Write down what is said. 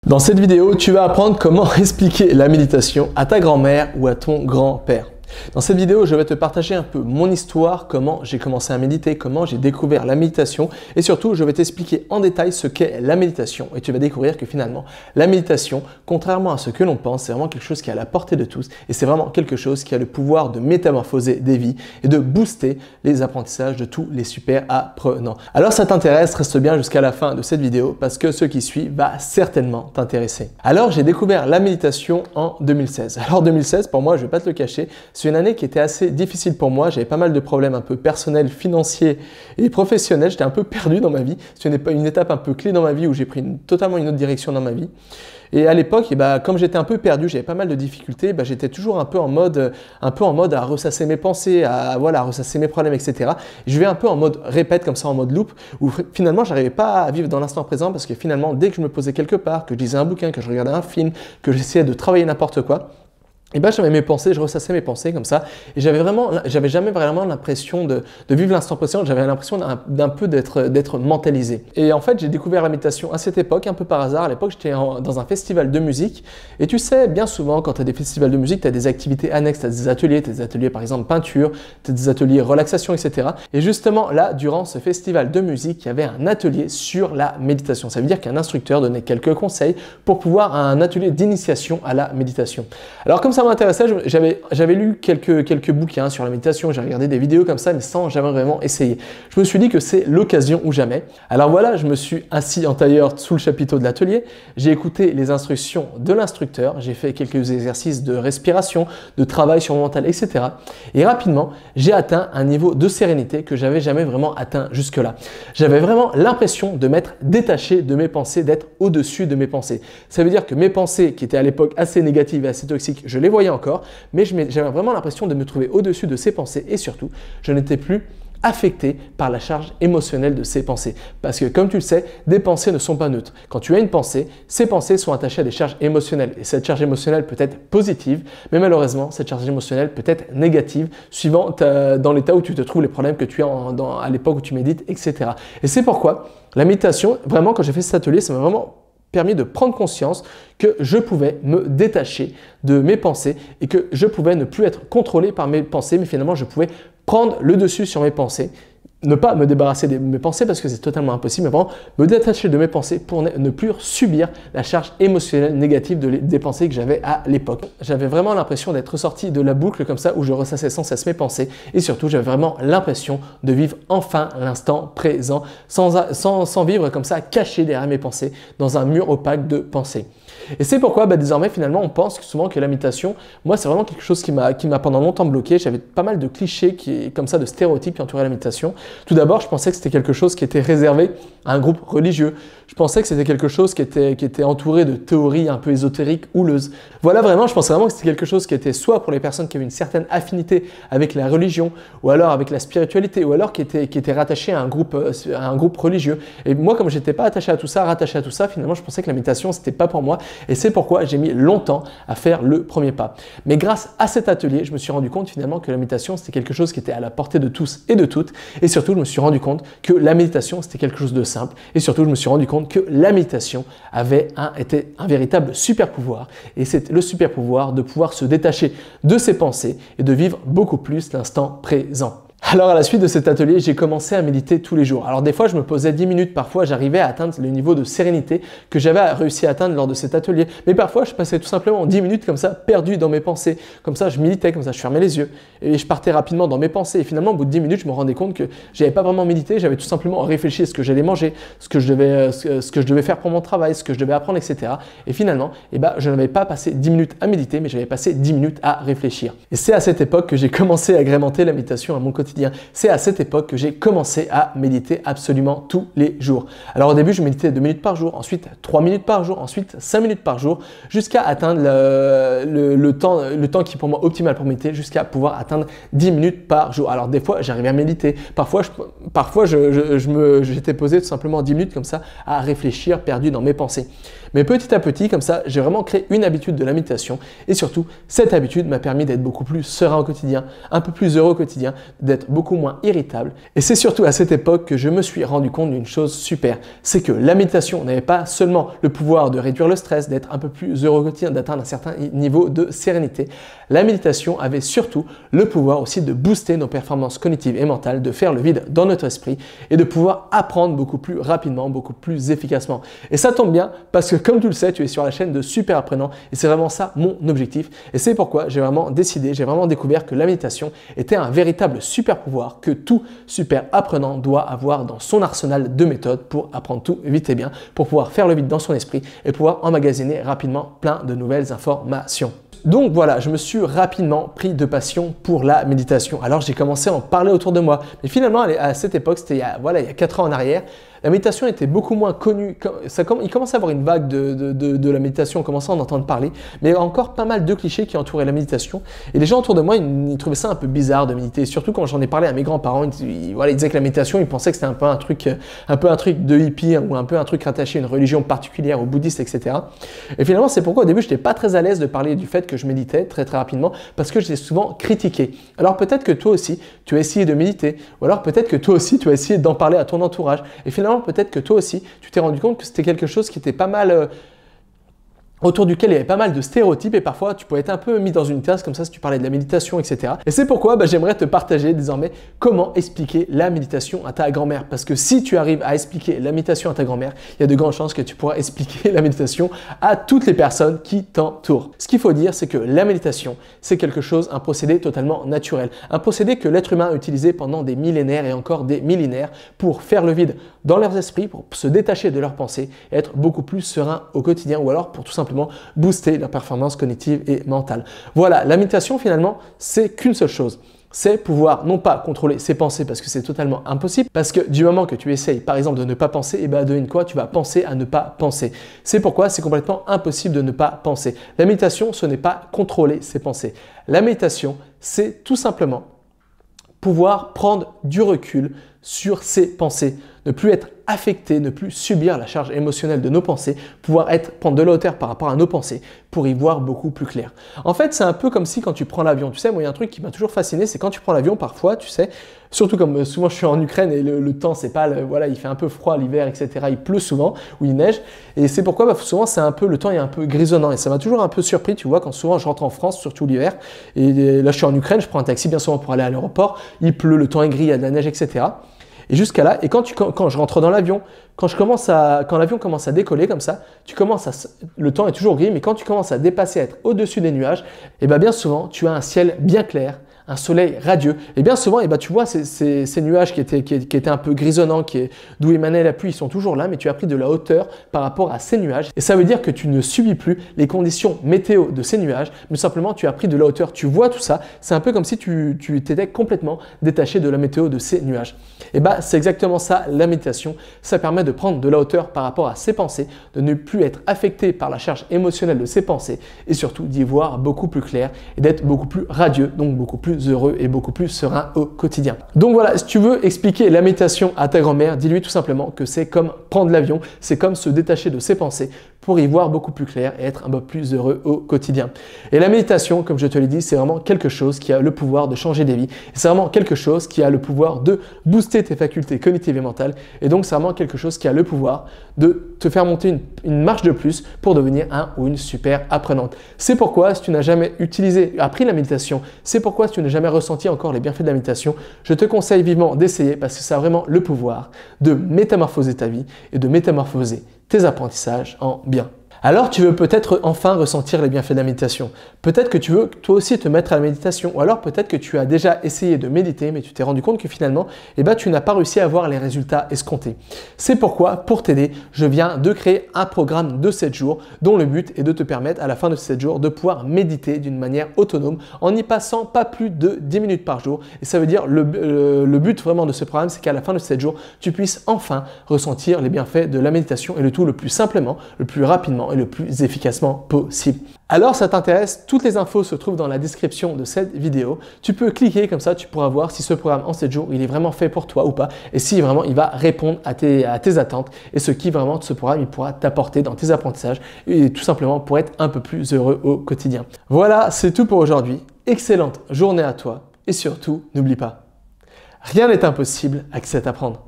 Dans cette vidéo, tu vas apprendre comment expliquer la méditation à ta grand-mère ou à ton grand-père. Dans cette vidéo, je vais te partager un peu mon histoire, comment j'ai commencé à méditer, comment j'ai découvert la méditation et surtout, je vais t'expliquer en détail ce qu'est la méditation et tu vas découvrir que finalement, la méditation, contrairement à ce que l'on pense, c'est vraiment quelque chose qui est à la portée de tous et c'est vraiment quelque chose qui a le pouvoir de métamorphoser des vies et de booster les apprentissages de tous les super apprenants. Alors ça t'intéresse, reste bien jusqu'à la fin de cette vidéo parce que ce qui suit va certainement t'intéresser. Alors j'ai découvert la méditation en 2016. Alors 2016, pour moi, je ne vais pas te le cacher, c'est une année qui était assez difficile pour moi. J'avais pas mal de problèmes un peu personnels, financiers et professionnels. J'étais un peu perdu dans ma vie. C'est une étape un peu clé dans ma vie où j'ai pris totalement une autre direction dans ma vie. Et à l'époque, comme j'étais un peu perdu, j'avais pas mal de difficultés, j'étais toujours un peu en mode à ressasser mes pensées, à ressasser mes problèmes, etc. Et je vais un peu en mode répète, comme ça, en mode loop, où finalement, j'arrivais pas à vivre dans l'instant présent parce que finalement, dès que je me posais quelque part, que je lisais un bouquin, que je regardais un film, que j'essayais de travailler n'importe quoi, et j'avais mes pensées, je ressassais mes pensées comme ça et j'avais jamais vraiment l'impression de vivre l'instant présent, j'avais l'impression d'un peu d'être mentalisé. Et en fait, j'ai découvert la méditation à cette époque, un peu par hasard. À l'époque, j'étais dans un festival de musique et tu sais, bien souvent, quand tu as des festivals de musique, tu as des activités annexes, tu as des ateliers par exemple peinture, tu as des ateliers relaxation, etc. Et justement, là, durant ce festival de musique, il y avait un atelier sur la méditation. Ça veut dire qu'un instructeur donnait quelques conseils pour pouvoir un atelier d'initiation à la méditation. Alors comme ça m'intéressait, j'avais lu quelques bouquins sur la méditation, j'ai regardé des vidéos comme ça, mais sans jamais vraiment essayer. Je me suis dit que c'est l'occasion ou jamais. Alors voilà, je me suis assis en tailleur sous le chapiteau de l'atelier, j'ai écouté les instructions de l'instructeur, j'ai fait quelques exercices de respiration, de travail sur mon mental, etc. Et rapidement, j'ai atteint un niveau de sérénité que j'avais jamais vraiment atteint jusque-là. J'avais vraiment l'impression de m'être détaché de mes pensées, d'être au-dessus de mes pensées. Ça veut dire que mes pensées, qui étaient à l'époque assez négatives et assez toxiques, je les voyais encore, mais j'avais vraiment l'impression de me trouver au-dessus de ces pensées et surtout, je n'étais plus affecté par la charge émotionnelle de ces pensées. Parce que comme tu le sais, des pensées ne sont pas neutres. Quand tu as une pensée, ces pensées sont attachées à des charges émotionnelles. Et cette charge émotionnelle peut être positive, mais malheureusement, cette charge émotionnelle peut être négative, suivant dans l'état où tu te trouves, les problèmes que tu as à l'époque où tu médites, etc. Et c'est pourquoi la méditation, vraiment, quand j'ai fait cet atelier, ça m'a vraiment permis de prendre conscience que je pouvais me détacher de mes pensées et que je pouvais ne plus être contrôlé par mes pensées, mais finalement je pouvais prendre le dessus sur mes pensées, ne pas me débarrasser de mes pensées parce que c'est totalement impossible, mais vraiment me détacher de mes pensées pour ne plus subir la charge émotionnelle négative des pensées que j'avais à l'époque. J'avais vraiment l'impression d'être sorti de la boucle comme ça où je ressassais sans cesse mes pensées et surtout j'avais vraiment l'impression de vivre enfin l'instant présent sans vivre comme ça caché derrière mes pensées dans un mur opaque de pensées. Et c'est pourquoi désormais finalement on pense souvent que la méditation, moi c'est vraiment quelque chose qui m'a pendant longtemps bloqué. J'avais pas mal de clichés comme ça, de stéréotypes qui entouraient la méditation. Tout d'abord, je pensais que c'était quelque chose qui était réservé à un groupe religieux. Je pensais que c'était quelque chose qui était entouré de théories un peu ésotériques, houleuses. Voilà, vraiment, je pensais vraiment que c'était quelque chose qui était soit pour les personnes qui avaient une certaine affinité avec la religion, ou alors avec la spiritualité, ou alors qui était rattaché à un groupe religieux. Et moi, comme j'étais pas rattaché à tout ça, finalement, je pensais que la méditation, c'était pas pour moi. Et c'est pourquoi j'ai mis longtemps à faire le premier pas. Mais grâce à cet atelier, je me suis rendu compte finalement que la méditation, c'était quelque chose qui était à la portée de tous et de toutes. Et surtout, je me suis rendu compte que la méditation, c'était quelque chose de simple. Et surtout, je me suis rendu compte que la méditation était un véritable super pouvoir. Et c'est le super pouvoir de pouvoir se détacher de ses pensées et de vivre beaucoup plus l'instant présent. Alors à la suite de cet atelier, j'ai commencé à méditer tous les jours. Alors des fois, je me posais 10 minutes, parfois j'arrivais à atteindre le niveau de sérénité que j'avais réussi à atteindre lors de cet atelier. Mais parfois, je passais tout simplement 10 minutes comme ça, perdu dans mes pensées. Comme ça, je méditais, comme ça, je fermais les yeux et je partais rapidement dans mes pensées. Et finalement, au bout de 10 minutes, je me rendais compte que j'avais pas vraiment médité, j'avais tout simplement réfléchi à ce que j'allais manger, ce que je devais faire pour mon travail, ce que je devais apprendre, etc. Et finalement, je n'avais pas passé 10 minutes à méditer, mais j'avais passé 10 minutes à réfléchir. Et c'est à cette époque que j'ai commencé à agrémenter la méditation à mon quotidien. C'est à cette époque que j'ai commencé à méditer absolument tous les jours. Alors au début, je méditais 2 minutes par jour, ensuite 3 minutes par jour, ensuite 5 minutes par jour, jusqu'à atteindre le temps qui est pour moi optimal pour méditer, jusqu'à pouvoir atteindre 10 minutes par jour. Alors des fois, j'arrivais à méditer. Parfois, j'étais posé tout simplement 10 minutes comme ça à réfléchir, perdu dans mes pensées. Mais petit à petit, comme ça, j'ai vraiment créé une habitude de la méditation et surtout, cette habitude m'a permis d'être beaucoup plus serein au quotidien, un peu plus heureux au quotidien, d'être beaucoup moins irritable. Et c'est surtout à cette époque que je me suis rendu compte d'une chose super, c'est que la méditation n'avait pas seulement le pouvoir de réduire le stress, d'être un peu plus heureux au quotidien, d'atteindre un certain niveau de sérénité. La méditation avait surtout le pouvoir aussi de booster nos performances cognitives et mentales, de faire le vide dans notre esprit et de pouvoir apprendre beaucoup plus rapidement, beaucoup plus efficacement. Et ça tombe bien parce que comme tu le sais, tu es sur la chaîne de Super Apprenant et c'est vraiment ça mon objectif. Et c'est pourquoi j'ai vraiment décidé, j'ai vraiment découvert que la méditation était un véritable super pouvoir que tout super apprenant doit avoir dans son arsenal de méthodes pour apprendre tout vite et bien, pour pouvoir faire le vide dans son esprit et pouvoir emmagasiner rapidement plein de nouvelles informations. Donc voilà, je me suis rapidement pris de passion pour la méditation. Alors j'ai commencé à en parler autour de moi. Mais finalement, à cette époque, c'était il y a 4 ans en arrière, la méditation était beaucoup moins connue. Il commençait à avoir une vague de la méditation, on commençait à en entendre parler, mais il y a encore pas mal de clichés qui entouraient la méditation. Et les gens autour de moi, ils trouvaient ça un peu bizarre de méditer. Surtout quand j'en ai parlé à mes grands-parents, ils disaient que la méditation, ils pensaient que c'était un peu un truc de hippie ou un peu un truc rattaché à une religion particulière, aux bouddhistes, etc. Et finalement, c'est pourquoi au début, je n'étais pas très à l'aise de parler du fait que je méditais très rapidement, parce que j'étais souvent critiqué. Alors peut-être que toi aussi, tu as essayé de méditer, ou alors peut-être que toi aussi, tu as essayé d'en parler à ton entourage. Et finalement, peut-être que toi aussi, tu t'es rendu compte que c'était quelque chose qui était pas mal autour duquel il y avait pas mal de stéréotypes et parfois tu pouvais être un peu mis dans une case comme ça si tu parlais de la méditation, etc. Et c'est pourquoi j'aimerais te partager désormais comment expliquer la méditation à ta grand-mère. Parce que si tu arrives à expliquer la méditation à ta grand-mère, il y a de grandes chances que tu pourras expliquer la méditation à toutes les personnes qui t'entourent. Ce qu'il faut dire, c'est que la méditation, c'est quelque chose, un procédé totalement naturel. Un procédé que l'être humain a utilisé pendant des millénaires et encore des millénaires pour faire le vide dans leurs esprits, pour se détacher de leurs pensées et être beaucoup plus serein au quotidien ou alors pour tout simplement booster leur performance cognitive et mentale. Voilà, la méditation finalement, c'est qu'une seule chose. C'est pouvoir non pas contrôler ses pensées parce que c'est totalement impossible, parce que du moment que tu essayes par exemple de ne pas penser, et devine quoi, tu vas penser à ne pas penser. C'est pourquoi c'est complètement impossible de ne pas penser. La méditation, ce n'est pas contrôler ses pensées. La méditation, c'est tout simplement pouvoir prendre du recul sur ses pensées, ne plus être affecté, ne plus subir la charge émotionnelle de nos pensées, pouvoir prendre de la hauteur par rapport à nos pensées pour y voir beaucoup plus clair. En fait, c'est un peu comme si quand tu prends l'avion, tu sais, moi il y a un truc qui m'a toujours fasciné, c'est quand tu prends l'avion parfois, tu sais, surtout comme souvent je suis en Ukraine et le temps c'est pas, voilà, il fait un peu froid l'hiver, etc. Il pleut souvent ou il neige et c'est pourquoi souvent c'est un peu, le temps est un peu grisonnant et ça m'a toujours un peu surpris, tu vois, quand souvent je rentre en France, surtout l'hiver et là je suis en Ukraine, je prends un taxi bien souvent pour aller à l'aéroport, il pleut, le temps est gris, il y a de la neige, etc. Et jusqu'à là, et quand je rentre dans l'avion, quand l'avion commence à décoller comme ça, le temps est toujours gris, mais quand tu commences à dépasser, à être au-dessus des nuages, et bien souvent, tu as un ciel bien clair, un soleil radieux. Et bien souvent, tu vois ces nuages qui étaient un peu grisonnants, d'où émanait la pluie, ils sont toujours là, mais tu as pris de la hauteur par rapport à ces nuages. Et ça veut dire que tu ne subis plus les conditions météo de ces nuages, mais simplement tu as pris de la hauteur. Tu vois tout ça, c'est un peu comme si tu t'étais complètement détaché de la météo de ces nuages. Et c'est exactement ça la méditation. Ça permet de prendre de la hauteur par rapport à ses pensées, de ne plus être affecté par la charge émotionnelle de ses pensées et surtout d'y voir beaucoup plus clair et d'être beaucoup plus radieux, donc beaucoup plus heureux et beaucoup plus serein au quotidien. Donc voilà, si tu veux expliquer la méditation à ta grand-mère, dis-lui tout simplement que c'est comme prendre l'avion, c'est comme se détacher de ses pensées pour y voir beaucoup plus clair et être un peu plus heureux au quotidien. Et la méditation, comme je te l'ai dit, c'est vraiment quelque chose qui a le pouvoir de changer des vies. C'est vraiment quelque chose qui a le pouvoir de booster tes facultés cognitives et mentales. Et donc, c'est vraiment quelque chose qui a le pouvoir de te faire monter une marche de plus pour devenir un ou une super apprenante. C'est pourquoi, si tu n'as jamais appris la méditation, c'est pourquoi si tu n'as jamais ressenti encore les bienfaits de la méditation, je te conseille vivement d'essayer parce que ça a vraiment le pouvoir de métamorphoser ta vie et de métamorphoser tes apprentissages en bien. Alors tu veux peut-être enfin ressentir les bienfaits de la méditation. Peut-être que tu veux toi aussi te mettre à la méditation ou alors peut-être que tu as déjà essayé de méditer mais tu t'es rendu compte que finalement tu n'as pas réussi à avoir les résultats escomptés. C'est pourquoi pour t'aider, je viens de créer un programme de 7 jours dont le but est de te permettre à la fin de ces 7 jours de pouvoir méditer d'une manière autonome en y passant pas plus de 10 minutes par jour. Et ça veut dire le but vraiment de ce programme, c'est qu'à la fin de ces 7 jours, tu puisses enfin ressentir les bienfaits de la méditation et le tout le plus simplement, le plus rapidement rapidement et le plus efficacement possible. Alors ça t'intéresse, toutes les infos se trouvent dans la description de cette vidéo. Tu peux cliquer comme ça, tu pourras voir si ce programme en 7 jours, il est vraiment fait pour toi ou pas et si vraiment il va répondre à tes attentes et ce qui vraiment ce programme il pourra t'apporter dans tes apprentissages et tout simplement pour être un peu plus heureux au quotidien. Voilà, c'est tout pour aujourd'hui. Excellente journée à toi et surtout, n'oublie pas, rien n'est impossible à qui sait apprendre.